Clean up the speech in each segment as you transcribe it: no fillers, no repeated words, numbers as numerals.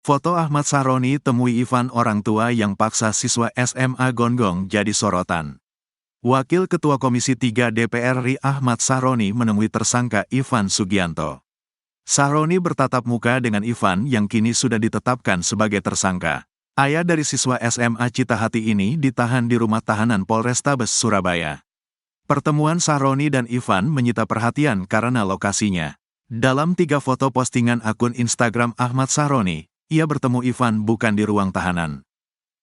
Foto Ahmad Sahroni temui Ivan orang tua yang paksa siswa SMA gonggong jadi sorotan. Wakil Ketua Komisi 3 DPR RI Ahmad Sahroni menemui tersangka Ivan Sugianto. Sahroni bertatap muka dengan Ivan yang kini sudah ditetapkan sebagai tersangka. Ayah dari siswa SMA Citahati ini ditahan di rumah tahanan Polrestabes Surabaya. Pertemuan Sahroni dan Ivan menyita perhatian karena lokasinya. Dalam 3 foto postingan akun Instagram Ahmad Sahroni, ia bertemu Ivan bukan di ruang tahanan.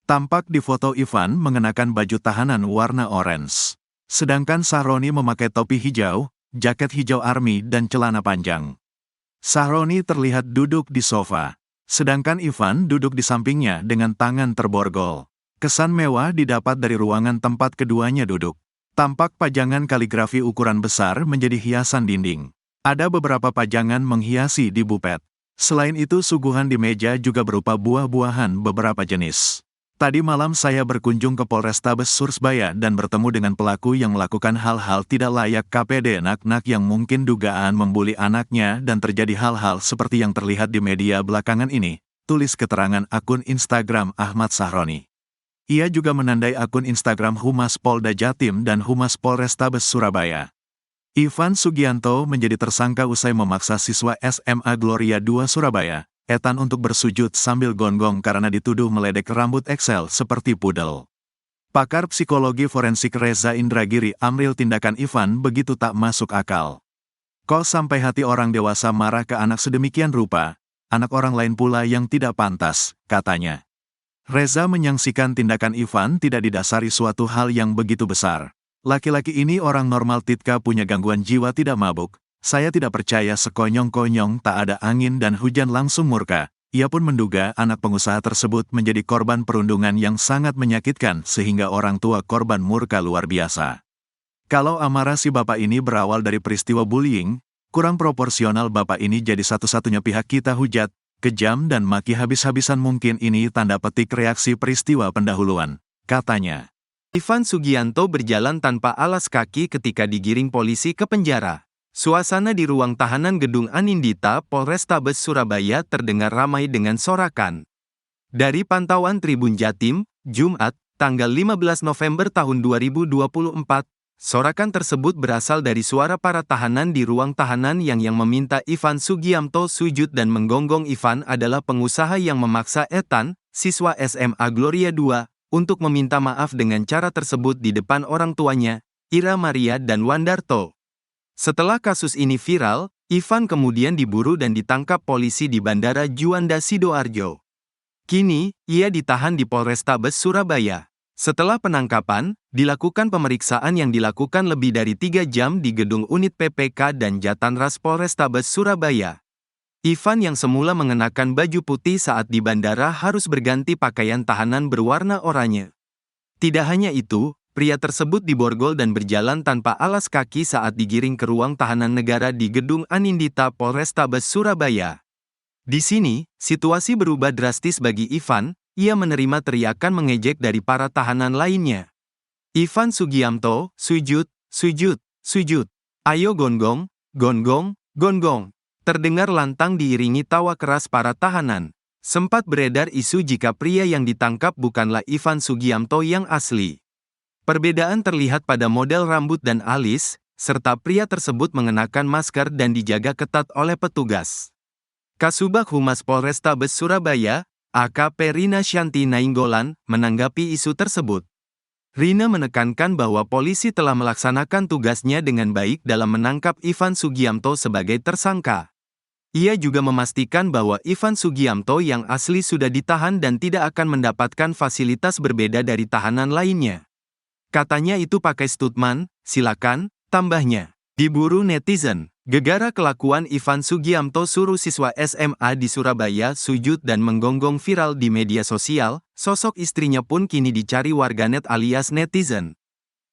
Tampak di foto Ivan mengenakan baju tahanan warna orange. Sedangkan Sahroni memakai topi hijau, jaket hijau army dan celana panjang. Sahroni terlihat duduk di sofa. Sedangkan Ivan duduk di sampingnya dengan tangan terborgol. Kesan mewah didapat dari ruangan tempat keduanya duduk. Tampak pajangan kaligrafi ukuran besar menjadi hiasan dinding. Ada beberapa pajangan menghiasi di bupet. Selain itu suguhan di meja juga berupa buah-buahan beberapa jenis. Tadi malam saya berkunjung ke Polrestabes Surabaya dan bertemu dengan pelaku yang melakukan hal-hal tidak layak KPD anak-anak yang mungkin dugaan membuli anaknya dan terjadi hal-hal seperti yang terlihat di media belakangan ini, tulis keterangan akun Instagram Ahmad Sahroni. Ia juga menandai akun Instagram Humas Polda Jatim dan Humas Polrestabes Surabaya. Ivan Sugianto menjadi tersangka usai memaksa siswa SMA Gloria II Surabaya, Etan untuk bersujud sambil gonggong karena dituduh meledek rambut Excel seperti pudel. Pakar psikologi forensik Reza Indragiri amril tindakan Ivan begitu tak masuk akal. Kok sampai hati orang dewasa marah ke anak sedemikian rupa, anak orang lain pula yang tidak pantas, katanya. Reza menyaksikan tindakan Ivan tidak didasari suatu hal yang begitu besar. Laki-laki ini orang normal Titka punya gangguan jiwa tidak mabuk. Saya tidak percaya sekonyong-konyong tak ada angin dan hujan langsung murka. Ia pun menduga anak pengusaha tersebut menjadi korban perundungan yang sangat menyakitkan sehingga orang tua korban murka luar biasa. Kalau amarah si bapak ini berawal dari peristiwa bullying, kurang proporsional bapak ini jadi satu-satunya pihak kita hujat, kejam dan maki habis-habisan mungkin ini tanda petik reaksi peristiwa pendahuluan, katanya. Ivan Sugianto berjalan tanpa alas kaki ketika digiring polisi ke penjara. Suasana di ruang tahanan Gedung Anindita Polrestabes Surabaya terdengar ramai dengan sorakan. Dari pantauan Tribun Jatim, Jumat, tanggal 15 November tahun 2024, sorakan tersebut berasal dari suara para tahanan di ruang tahanan yang meminta Ivan Sugianto sujud dan menggonggong. Ivan adalah pengusaha yang memaksa Etan, siswa SMA Gloria II, untuk meminta maaf dengan cara tersebut di depan orang tuanya, Ira Maria dan Wandarto. Setelah kasus ini viral, Ivan kemudian diburu dan ditangkap polisi di Bandara Juanda Sidoarjo. Kini, ia ditahan di Polrestabes Surabaya. Setelah penangkapan, dilakukan pemeriksaan yang dilakukan lebih dari 3 jam di gedung unit PPK dan Jatanras Polrestabes Surabaya. Ivan yang semula mengenakan baju putih saat di bandara harus berganti pakaian tahanan berwarna oranye. Tidak hanya itu, pria tersebut diborgol dan berjalan tanpa alas kaki saat digiring ke ruang tahanan negara di Gedung Anindita Polrestabes Surabaya. Di sini, situasi berubah drastis bagi Ivan, ia menerima teriakan mengejek dari para tahanan lainnya. Ivan Sugianto, sujud, sujud, sujud. Ayo gonggong, gonggong, gonggong. Terdengar lantang diiringi tawa keras para tahanan. Sempat beredar isu jika pria yang ditangkap bukanlah Ivan Sugianto yang asli. Perbedaan terlihat pada model rambut dan alis, serta pria tersebut mengenakan masker dan dijaga ketat oleh petugas. Kasubag Humas Polrestabes Surabaya, AKP Rina Shanti Nainggolan, menanggapi isu tersebut. Rina menekankan bahwa polisi telah melaksanakan tugasnya dengan baik dalam menangkap Ivan Sugianto sebagai tersangka. Ia juga memastikan bahwa Ivan Sugianto yang asli sudah ditahan dan tidak akan mendapatkan fasilitas berbeda dari tahanan lainnya. Katanya itu pakai statement, silakan, tambahnya. Diburu netizen, gegara kelakuan Ivan Sugianto suruh siswa SMA di Surabaya sujud dan menggonggong viral di media sosial, sosok istrinya pun kini dicari warganet alias netizen.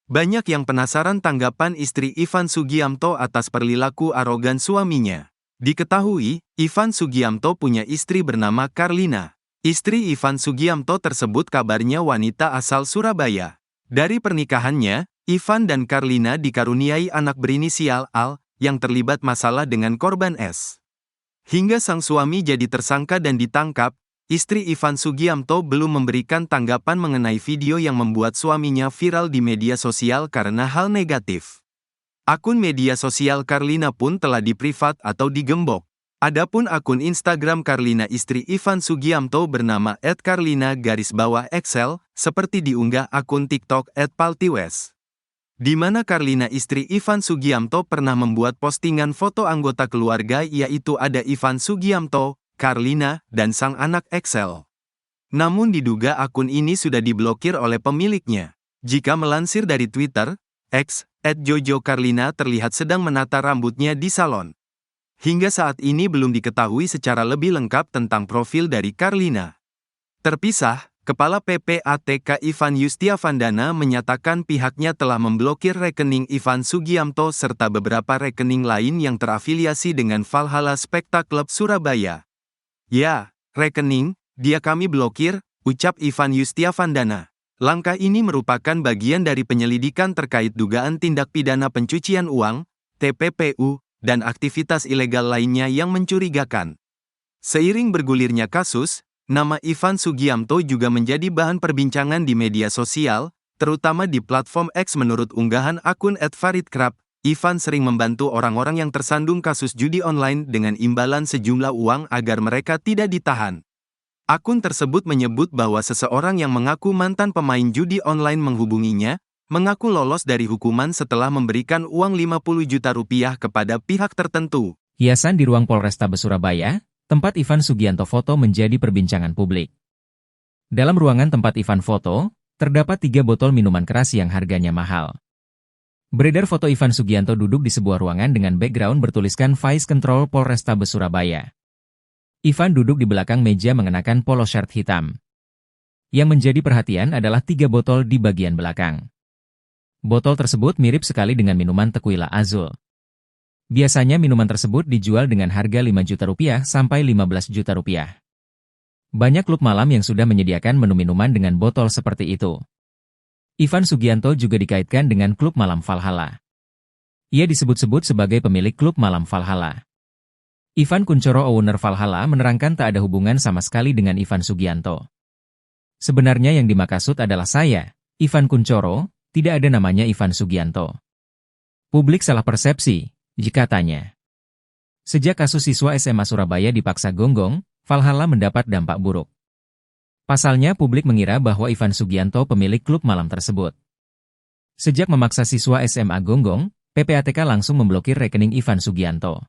Banyak yang penasaran tanggapan istri Ivan Sugianto atas perilaku arogan suaminya. Diketahui, Ivan Sugianto punya istri bernama Karlina. Istri Ivan Sugianto tersebut kabarnya wanita asal Surabaya. Dari pernikahannya, Ivan dan Karlina dikaruniai anak berinisial Al, yang terlibat masalah dengan korban S. Hingga sang suami jadi tersangka dan ditangkap, Istri Ivan Sugiamto belum memberikan tanggapan mengenai video yang membuat suaminya viral di media sosial karena hal negatif. Akun media sosial Carlina pun telah diprivat atau digembok. Adapun akun Instagram Carlina istri Ivan Sugiamto bernama @carlina_excel, seperti diunggah akun TikTok @paltiwes. Di mana Carlina istri Ivan Sugiamto pernah membuat postingan foto anggota keluarga yaitu ada Ivan Sugiamto, Carlina, dan sang anak Excel. Namun diduga akun ini sudah diblokir oleh pemiliknya. Jika melansir dari Twitter, X, @Jojo Carlina terlihat sedang menata rambutnya di salon. Hingga saat ini belum diketahui secara lebih lengkap tentang profil dari Carlina. Terpisah, Kepala PPATK Ivan Yustiavandana menyatakan pihaknya telah memblokir rekening Ivan Sugiamto serta beberapa rekening lain yang terafiliasi dengan Valhalla Specta Club Surabaya. "Ya, rekening, dia kami blokir," ucap Ivan Yustiavandana. Langkah ini merupakan bagian dari penyelidikan terkait dugaan tindak pidana pencucian uang, TPPU, dan aktivitas ilegal lainnya yang mencurigakan. Seiring bergulirnya kasus, nama Ivan Sugiamto juga menjadi bahan perbincangan di media sosial, terutama di platform X. Menurut unggahan akun @faridkrab, Ivan sering membantu orang-orang yang tersandung kasus judi online dengan imbalan sejumlah uang agar mereka tidak ditahan. Akun tersebut menyebut bahwa seseorang yang mengaku mantan pemain judi online menghubunginya, mengaku lolos dari hukuman setelah memberikan uang 50 juta rupiah kepada pihak tertentu. Hiasan di ruang Polrestabes Surabaya, tempat Ivan Sugianto foto menjadi perbincangan publik. Dalam ruangan tempat Ivan foto, terdapat 3 botol minuman keras yang harganya mahal. Beredar foto Ivan Sugianto duduk di sebuah ruangan dengan background bertuliskan Vice Control Polrestabes Surabaya. Ivan duduk di belakang meja mengenakan polo shirt hitam. Yang menjadi perhatian adalah 3 botol di bagian belakang. Botol tersebut mirip sekali dengan minuman Tequila Azul. Biasanya minuman tersebut dijual dengan harga 5 juta rupiah sampai 15 juta rupiah. Banyak klub malam yang sudah menyediakan menu minuman dengan botol seperti itu. Ivan Sugianto juga dikaitkan dengan klub malam Valhalla. Ia disebut-sebut sebagai pemilik klub malam Valhalla. Ivan Kunchoro, owner Valhalla, menerangkan tak ada hubungan sama sekali dengan Ivan Sugianto. "Sebenarnya yang dimaksud adalah saya, Ivan Kunchoro, tidak ada namanya Ivan Sugianto. Publik salah persepsi," jika tanya. Sejak kasus siswa SMA Surabaya dipaksa gonggong, Valhalla mendapat dampak buruk. Pasalnya publik mengira bahwa Ivan Sugianto pemilik klub malam tersebut. Sejak memaksa siswa SMA gonggong, PPATK langsung memblokir rekening Ivan Sugianto.